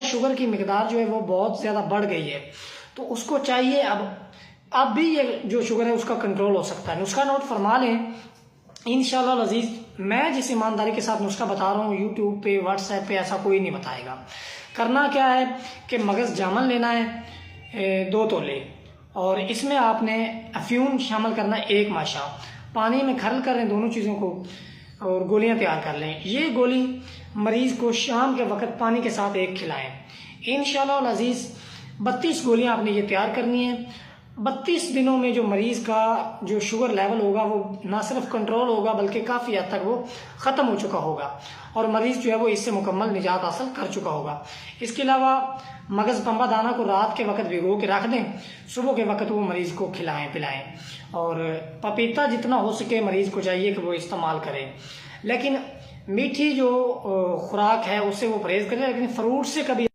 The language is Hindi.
शुगर की मिकदार जो है वो बहुत ज़्यादा बढ़ गई है, तो उसको चाहिए अब भी ये जो शुगर है उसका कंट्रोल हो सकता है। नुस्खा नोट फरमा लें इंशाअल्लाह अज़ीज़। मैं जिस ईमानदारी के साथ नुस्खा बता रहा हूँ यूट्यूब पे व्हाट्सएप पे ऐसा कोई नहीं बताएगा। करना क्या है कि मगज़ जामन लेना है 2 तोले, और इसमें आपने अफ्यूम शामिल करना है 1 माशा। पानी में खरल कर लें दोनों चीज़ों को और गोलियां तैयार कर लें। ये गोली मरीज़ को शाम के वक्त पानी के साथ 1 खिलाएं। इंशाअल्लाह अज़ीज़ 32 गोलियां आपने ये तैयार करनी है। 32 दिनों में जो मरीज़ का जो शुगर लेवल होगा वो ना सिर्फ कंट्रोल होगा बल्कि काफ़ी हद तक वो ख़त्म हो चुका होगा और मरीज़ जो है वो इससे मुकम्मल निजात हासिल कर चुका होगा। इसके अलावा मगज़ पंबा दाना को रात के वक्त भिगो के रख दें, सुबह के वक्त वो मरीज़ को खिलाएं पिलाएं। और पपीता जितना हो सके मरीज़ को चाहिए कि वो इस्तेमाल करें, लेकिन मीठी जो खुराक है उससे वो परहेज़ करें, लेकिन फ्रूट से कभी